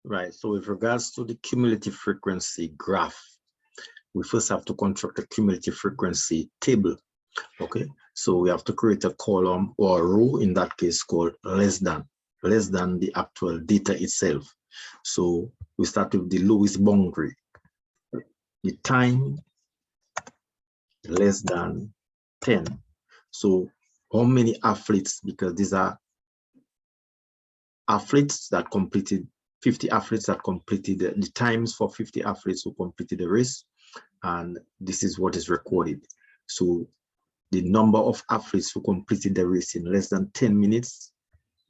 Right. So with regards to the cumulative frequency graph, we first have to construct a cumulative frequency table. Okay. So we have to create a column or a row, in that case called less than the actual data itself. So we start with the lowest boundary, the time less than 10. So how many athletes, because these are athletes that completed 50 athletes that completed the times for 50 athletes who completed the race, and this is what is recorded. So the number of athletes who completed the race in less than 10 minutes,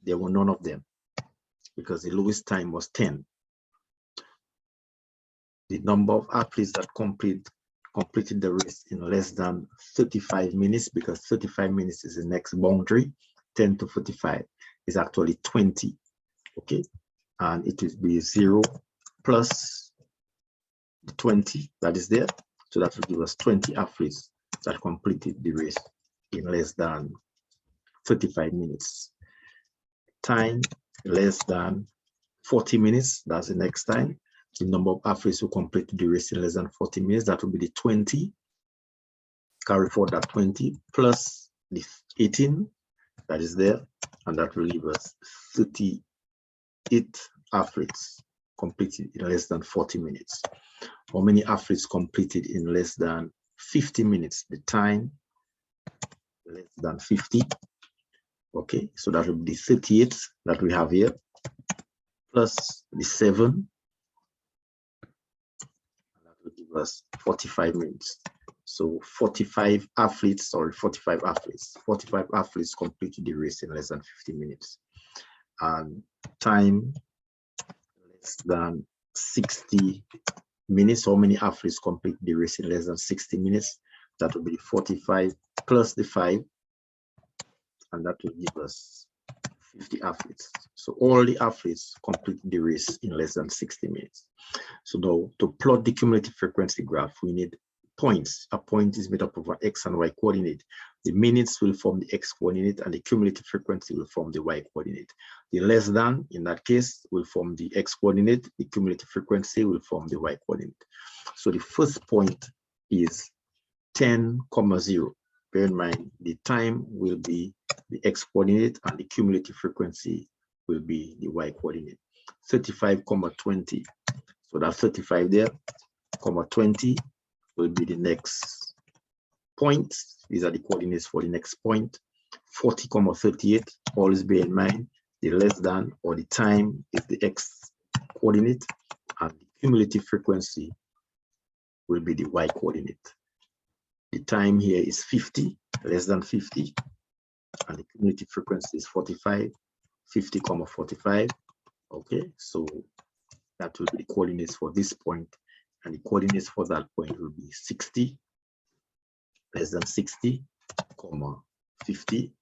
there were none of them, because the lowest time was 10. The number of athletes that completed the race in less than 35 minutes, because 35 minutes is the next boundary, 10 to 45 is actually 20. Okay, and it will be 0 plus 20 that is there. So that will give us 20 athletes that completed the race in less than 35 minutes. Time less than 40 minutes, that's the next time. The number of athletes who completed the race in less than 40 minutes, that will be the 20. Carry forward that 20 plus the 18 that is there, and that will leave us 38 athletes completed in less than 40 minutes. How many athletes completed in less than 50 minutes? The time less than 50. Okay, so that will be 38 that we have here, plus the 7. That will give us 45 minutes. So 45 athletes completed the race in less than 50 minutes. And time less than 60 minutes. How many athletes complete the race in less than 60 minutes? That will be 45 plus the 5, and that will give us 50 athletes. So all the athletes complete the race in less than 60 minutes. So now to plot the cumulative frequency graph, we need points. A point is made up of an x and y coordinate. The minutes will form the x coordinate, and the cumulative frequency will form the y coordinate. The less than, in that case, will form the x coordinate. The cumulative frequency will form the y coordinate. So the first point is 10, 0. Bear in mind, the time will be the x coordinate and the cumulative frequency will be the y coordinate. 35, 20. So that's 35 there, 20 will be the next point. These are the coordinates for the next point. 40, 38, always bear in mind, the less than or the time is the x coordinate, and the cumulative frequency will be the y coordinate. The time here is 50, less than 50, and the cumulative frequency is 45, 50, 45. Okay, so that will be the coordinates for this point, and the coordinates for that point will be 60, less than 60, 50.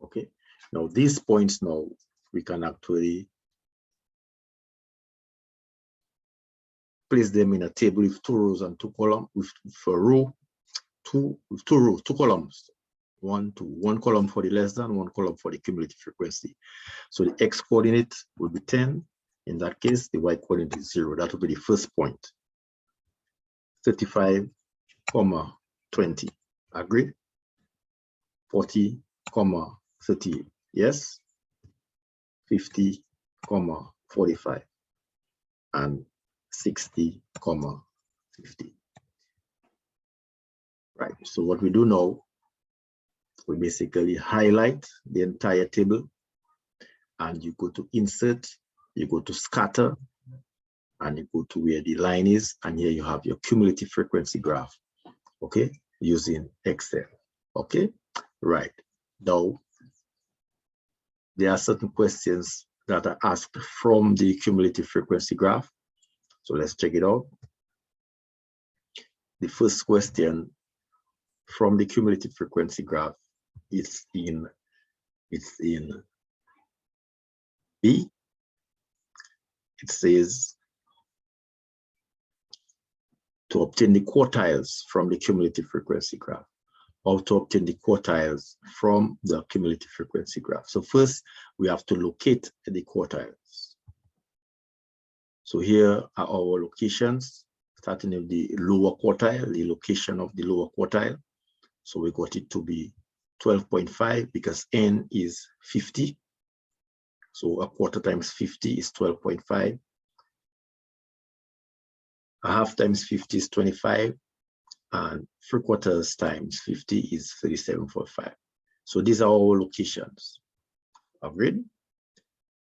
Okay, now these points, now we can actually place them in a table with 2 rows and 2 columns, with two columns, one column for the less than, 1 column for the cumulative frequency. So the x coordinate will be 10. In that case, the y coordinate is 0. That will be the first point. 35, 20. Agree? 40, 30. Yes. 50, 45. And 60, 50. Right. So what we do now, we basically highlight the entire table, and you go to insert, you go to scatter, and you go to where the line is, and here you have your cumulative frequency graph, okay, using Excel. Okay, right. Now, there are certain questions that are asked from the cumulative frequency graph. So let's check it out. The first question from the cumulative frequency graph is in B. It says to obtain the quartiles from the cumulative frequency graph, or to obtain the quartiles from the cumulative frequency graph. So first, we have to locate the quartiles. So here are our locations, starting with the lower quartile, the location of the lower quartile. So we got it to be 12.5 because n is 50. So a quarter times 50 is 12.5. A half times 50 is 25. And 3/4 times 50 is 37.5. So these are our locations. Agreed?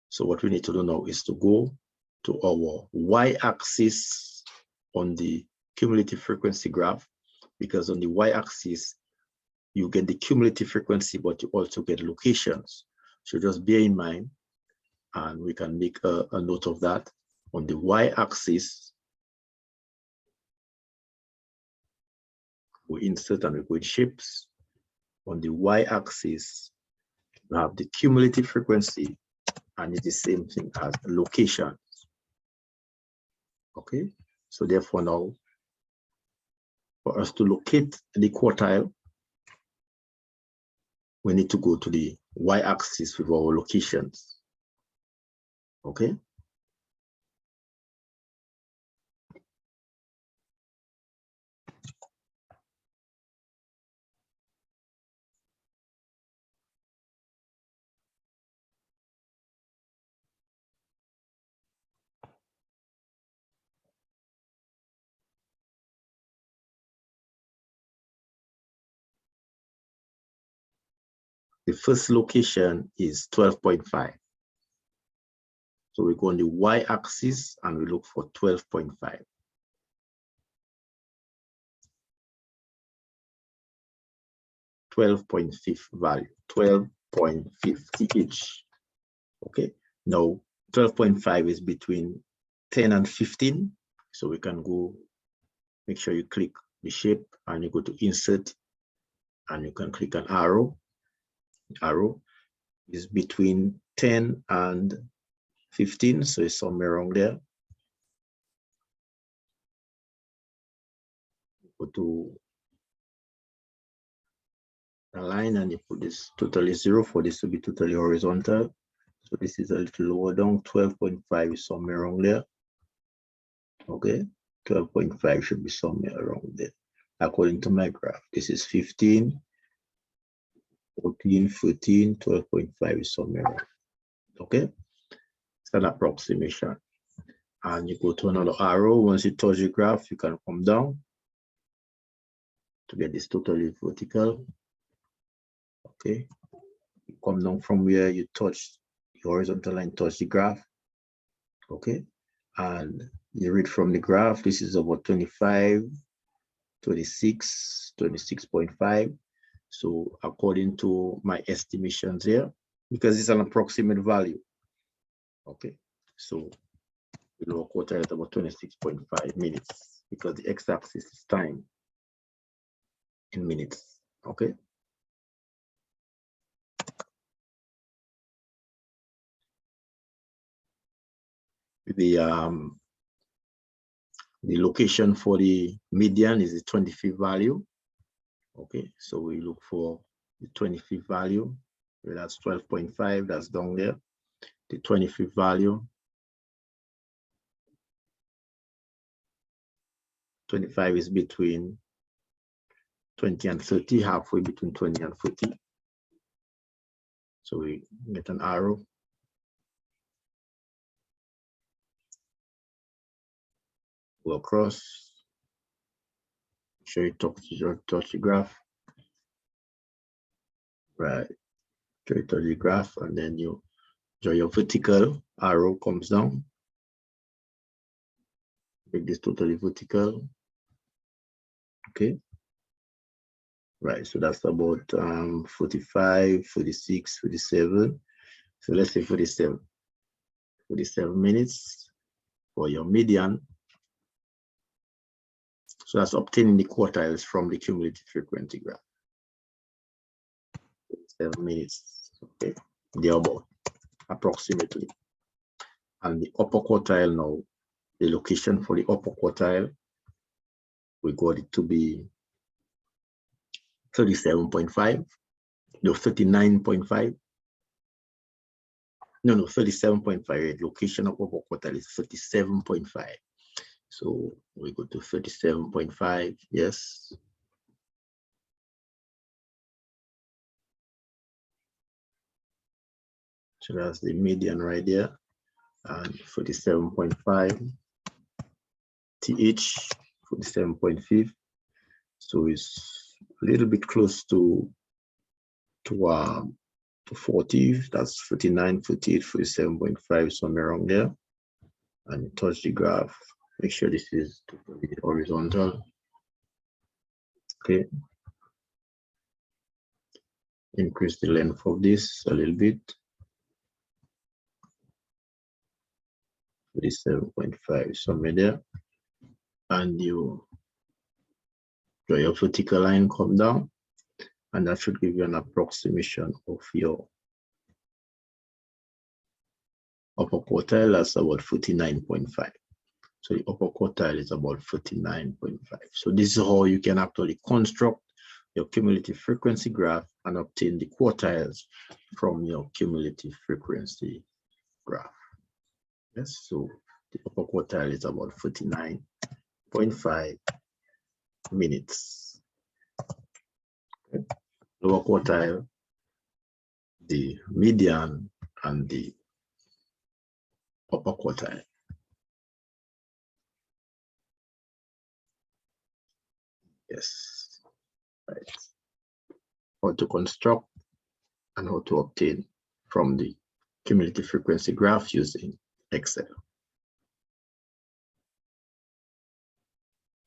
So what we need to do now is to go to our y-axis on the cumulative frequency graph, because on the y-axis, you get the cumulative frequency, but you also get locations. So just bear in mind, and we can make a note of that. On the y-axis, we insert and we go in shapes. On the y-axis, we have the cumulative frequency, and it's the same thing as locations. Okay, so therefore now, for us to locate the quartile, we need to go to the y-axis with our locations. Okay. The first location is 12.5. So we go on the y-axis and we look for 12.5. 12.5 value, 12.50 each. Okay, now 12.5 is between 10 and 15. So we can go, make sure you click the shape and you go to insert and you can click an arrow. Arrow is between 10 and 15, so it's somewhere around there. Go to a line and you put this totally 0 for this to be totally horizontal. So this is a little lower down. 12.5 is somewhere around there. Okay, 12.5 should be somewhere around there. According to my graph, this is 15, 14, 13, 12.5 is somewhere around. Okay, it's an approximation. And you go to another arrow. Once you touch the graph, you can come down to get this totally vertical. Okay, you come down from where you touch the horizontal line, touch the graph. Okay, and you read from the graph, this is about 25, 26, 26.5. So according to my estimations here, because it's an approximate value. Okay, so the lower quartile at about 26.5 minutes, because the x-axis is time in minutes. Okay. The location for the median is the 25th value. Okay, so we look for the 25th value. That's 12.5, that's down there. The 25th value. 25 is between 20 and 30, halfway between 20 and 40. So we get an arrow. Go across. Show you touch the graph. Right. Show you touch the graph, and then you draw your vertical arrow comes down. Make this totally vertical. Okay. Right, so that's about 45, 46, 47. So let's say 47 minutes for your median. So that's obtaining the quartiles from the cumulative frequency graph. 7 minutes, okay, they're about approximately. And the upper quartile now, the location for the upper quartile, we got it to be 37.5, no, 39.5. No, 37.5. Location of upper quartile is 37.5. So we go to 37.5. Yes. So that's the median right there. And 47.5. TH 47.5. So it's a little bit close to 40. That's 49, 48, 47.5, somewhere around there. And touch the graph. Make sure this is totally horizontal. Okay. Increase the length of this a little bit. 47.5, somewhere there. And you draw your vertical line, come down, and that should give you an approximation of your upper quartile. That's about 49.5. So the upper quartile is about 49.5. So this is how you can actually construct your cumulative frequency graph and obtain the quartiles from your cumulative frequency graph. Yes, so the upper quartile is about 49.5 minutes. Okay. Lower quartile, the median, and the upper quartile. Yes, right. How to construct and how to obtain from the cumulative frequency graph using Excel.